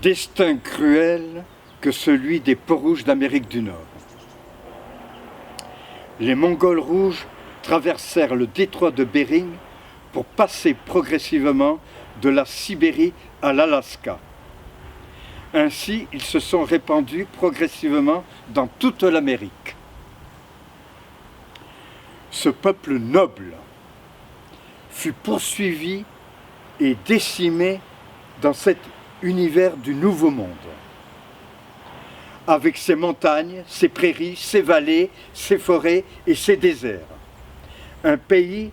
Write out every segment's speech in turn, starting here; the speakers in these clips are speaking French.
Destin cruel que celui des peaux-rouges d'Amérique du Nord. Les Mongols rouges traversèrent le détroit de Bering pour passer progressivement de la Sibérie à l'Alaska. Ainsi, ils se sont répandus progressivement dans toute l'Amérique. Ce peuple noble fut poursuivi et décimé dans cet univers du Nouveau Monde, avec ses montagnes, ses prairies, ses vallées, ses forêts et ses déserts. Un pays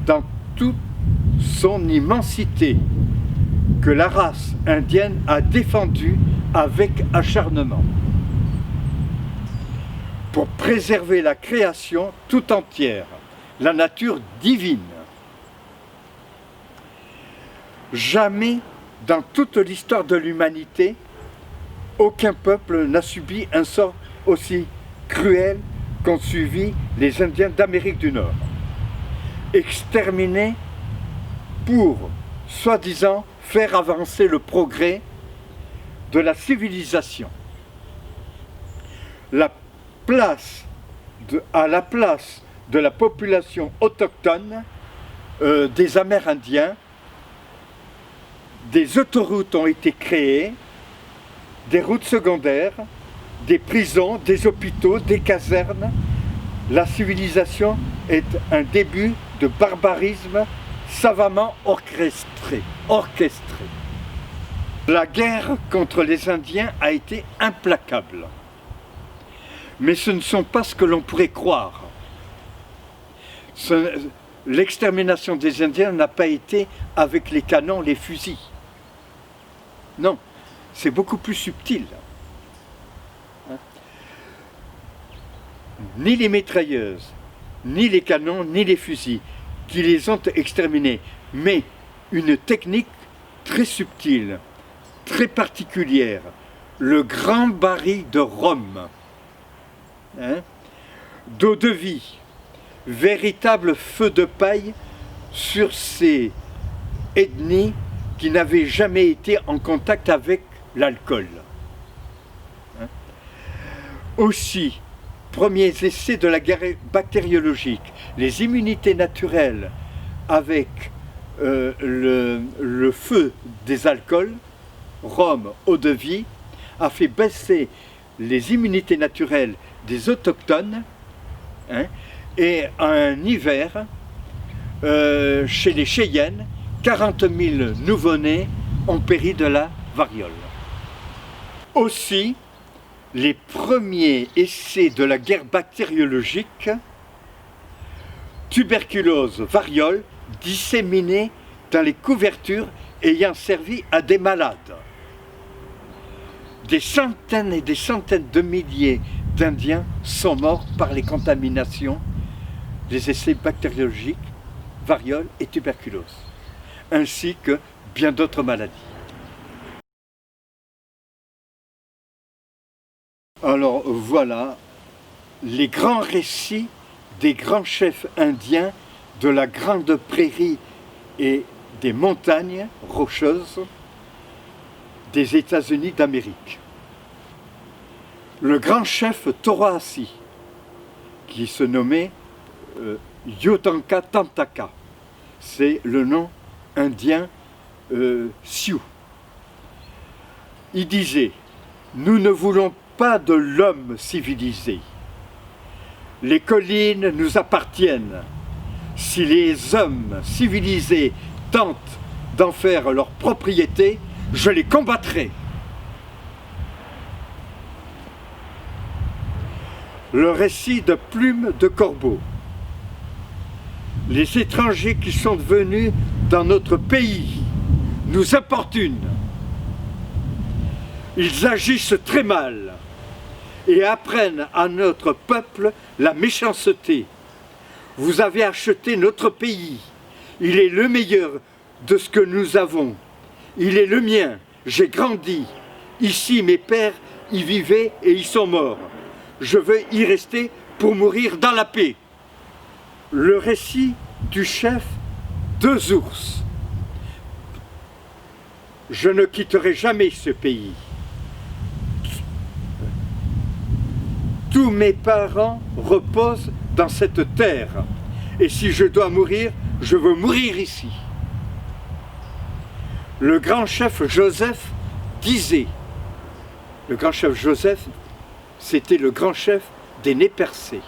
dans toute son immensité que la race indienne a défendu avec acharnement pour préserver la création tout entière, la nature divine. Jamais dans toute l'histoire de l'humanité, aucun peuple n'a subi un sort aussi cruel qu'ont subi les Indiens d'Amérique du Nord. Exterminés pour, soi-disant, faire avancer le progrès de la civilisation. À la place de la population autochtone des Amérindiens, des autoroutes ont été créées, des routes secondaires, des prisons, des hôpitaux, des casernes. La civilisation est un début de barbarisme savamment orchestré. La guerre contre les Indiens a été implacable. Mais ce ne sont pas ce que l'on pourrait croire. L'extermination des Indiens n'a pas été avec les canons, les fusils. Non, c'est beaucoup plus subtil. Ni les mitrailleuses, ni les canons, ni les fusils qui les ont exterminés, mais une technique très subtile, très particulière, le grand baril de Rome, d'eau-de-vie, véritable feu de paille sur ces ethnies qui n'avaient jamais été en contact avec l'alcool. Aussi, premiers essais de la guerre bactériologique, les immunités naturelles avec le feu des alcools, rhum, eau-de-vie, a fait baisser les immunités naturelles des autochtones, et un hiver, chez les Cheyennes, 40 000 nouveau-nés ont péri de la variole. Aussi, les premiers essais de la guerre bactériologique, tuberculose, variole, disséminés dans les couvertures ayant servi à des malades. Des centaines et des centaines de milliers d'Indiens sont morts par les contaminations des essais bactériologiques, variole et tuberculose, ainsi que bien d'autres maladies. Alors voilà les grands récits des grands chefs indiens de la grande prairie et des montagnes rocheuses des États-Unis d'Amérique. Le grand chef Toraasi, qui se nommait Yotanka Tantaka, c'est le nom indien Sioux. Il disait: nous ne voulons pas de l'homme civilisé. Les collines nous appartiennent. Si les hommes civilisés tentent d'en faire leur propriété, je les combattrai. Le récit de Plume de Corbeau. Les étrangers qui sont venus dans notre pays nous importunent. Ils agissent très mal et apprennent à notre peuple la méchanceté. Vous avez acheté notre pays. Il est le meilleur de ce que nous avons. Il est le mien. J'ai grandi. Ici, mes pères y vivaient et y sont morts. Je veux y rester pour mourir dans la paix. Le récit du chef Deux ours. je ne quitterai jamais ce pays. Tous mes parents reposent dans cette terre. Et si je dois mourir, je veux mourir ici. Le grand chef Joseph disait, le grand chef Joseph, c'était le grand chef des Nez-Percés.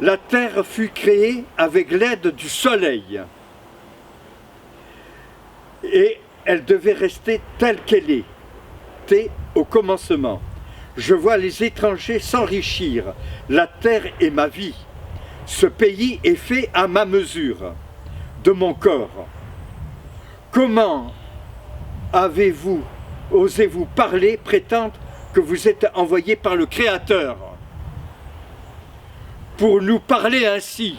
La terre fut créée avec l'aide du soleil. Et elle devait rester telle qu'elle était au commencement. Je vois les étrangers s'enrichir. La terre est ma vie. Ce pays est fait à ma mesure, de mon corps. Comment osez-vous parler, prétendre que vous êtes envoyé par le Créateur pour nous parler ainsi?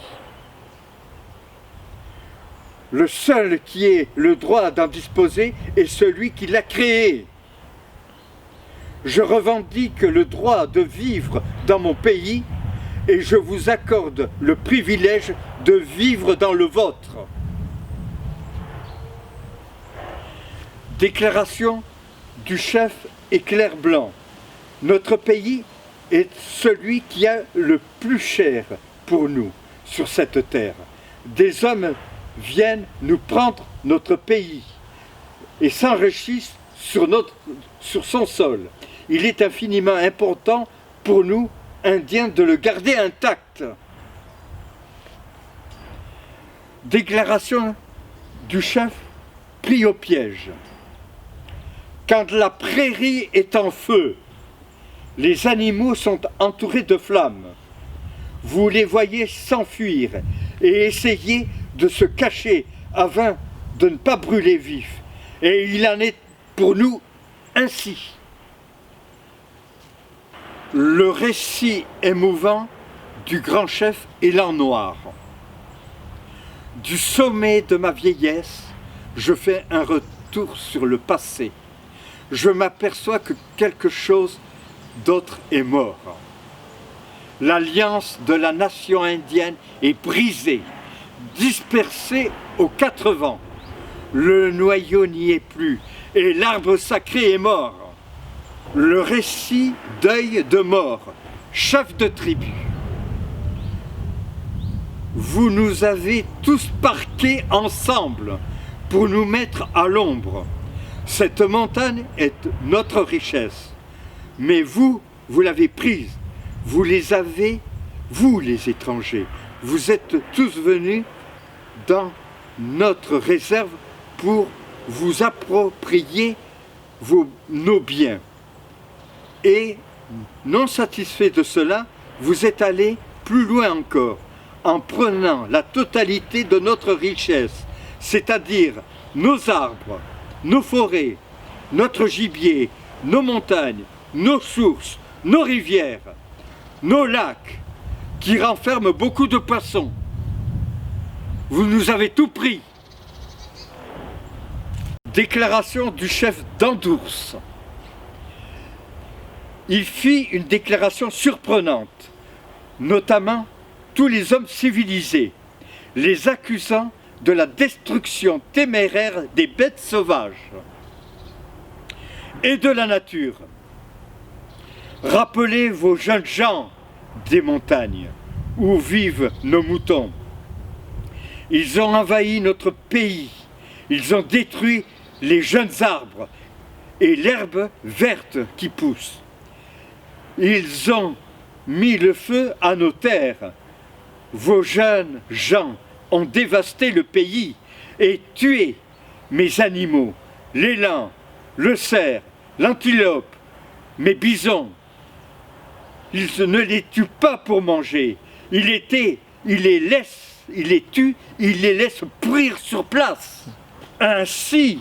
Le seul qui ait le droit d'en disposer est celui qui l'a créé. Je revendique le droit de vivre dans mon pays et je vous accorde le privilège de vivre dans le vôtre. Déclaration du chef Éclair Blanc. Notre pays est celui qui a le plus cher pour nous sur cette terre. Des hommes viennent nous prendre notre pays et s'enrichissent sur son sol. Il est infiniment important pour nous, Indiens, de le garder intact. Déclaration du chef pris au piège. Quand la prairie est en feu, les animaux sont entourés de flammes. Vous les voyez s'enfuir et essayer de se cacher afin de ne pas brûler vif. Et il en est pour nous ainsi. Le récit émouvant du grand chef Élan Noir. Du sommet de ma vieillesse, je fais un retour sur le passé. Je m'aperçois que quelque chose d'autre est mort. L'alliance de la nation indienne est brisée, dispersée aux quatre vents. Le noyau n'y est plus et l'arbre sacré est mort. Le récit deuil de mort, chef de tribu. Vous nous avez tous parqués ensemble pour nous mettre à l'ombre. Cette montagne est notre richesse, mais vous l'avez prise. Vous les avez, vous les étrangers, vous êtes tous venus dans notre réserve pour vous approprier nos biens. Et, non satisfait de cela, vous êtes allés plus loin encore, en prenant la totalité de notre richesse, c'est-à-dire nos arbres, nos forêts, notre gibier, nos montagnes, nos sources, nos rivières, nos lacs, qui renferment beaucoup de poissons. Vous nous avez tout pris. Déclaration du chef d'Andours. Il fit une déclaration surprenante, notamment tous les hommes civilisés, les accusant de la destruction téméraire des bêtes sauvages et de la nature. Rappelez vos jeunes gens des montagnes où vivent nos moutons. Ils ont envahi notre pays, ils ont détruit les jeunes arbres et l'herbe verte qui pousse. Ils ont mis le feu à nos terres. Vos jeunes gens ont dévasté le pays et tué mes animaux, l'élan, le cerf, l'antilope, mes bisons. Ils ne les tuent pas pour manger. Il les tue, il les laisse pourrir sur place. Ainsi,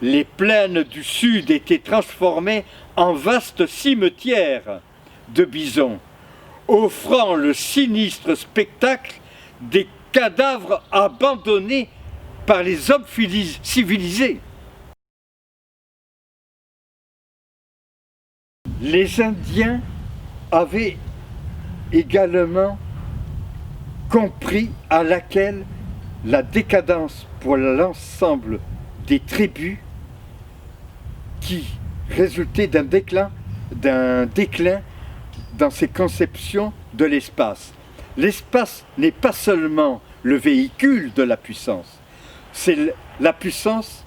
les plaines du sud étaient transformées en vastes cimetières de bisons, offrant le sinistre spectacle des cadavres abandonnés par les hommes civilisés. Les Indiens avaient également compris à laquelle la décadence pour l'ensemble des tribus qui résultait d'un déclin dans ses conceptions de l'espace. L'espace n'est pas seulement le véhicule de la puissance, c'est la puissance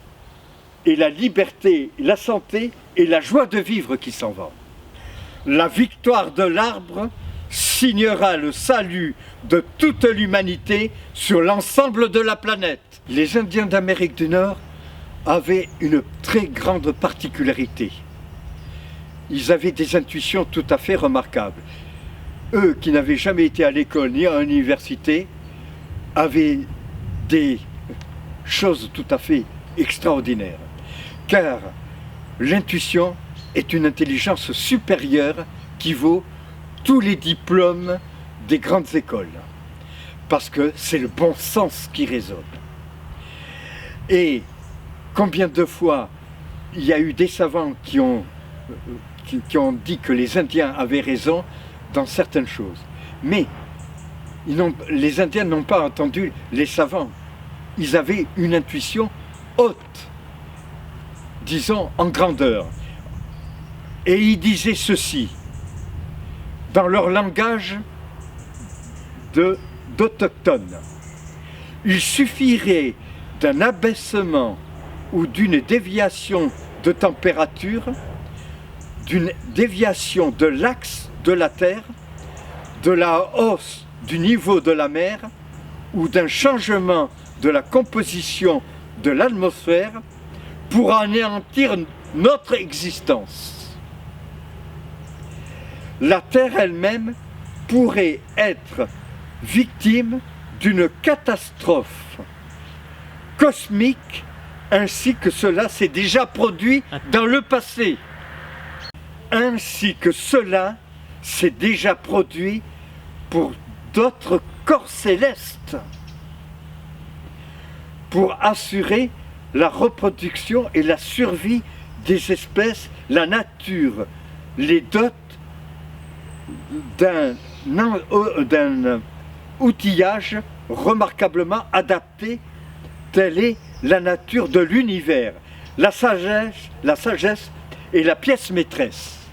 et la liberté, la santé et la joie de vivre qui s'en vont. La victoire de l'arbre signera le salut de toute l'humanité sur l'ensemble de la planète. Les Indiens d'Amérique du Nord avaient une très grande particularité. Ils avaient des intuitions tout à fait remarquables. Eux qui n'avaient jamais été à l'école ni à l'université avaient des choses tout à fait extraordinaires. Car l'intuition est une intelligence supérieure qui vaut tous les diplômes des grandes écoles. Parce que c'est le bon sens qui résonne. Et combien de fois il y a eu des savants qui ont dit que les Indiens avaient raison dans certaines choses. Mais les Indiens n'ont pas entendu les savants. Ils avaient une intuition haute, disons en grandeur. Et ils disaient ceci, dans leur langage d'autochtones. Il suffirait d'un abaissement ou d'une déviation de température, d'une déviation de l'axe de la Terre, de la hausse du niveau de la mer ou d'un changement de la composition de l'atmosphère pour anéantir notre existence. La Terre elle-même pourrait être victime d'une catastrophe cosmique ainsi que cela s'est déjà produit dans le passé. Ainsi que cela s'est déjà produit pour d'autres corps célestes, pour assurer la reproduction et la survie des espèces, la nature les dote d'un outillage remarquablement adapté. Telle est la nature de l'univers. La sagesse est la pièce maîtresse.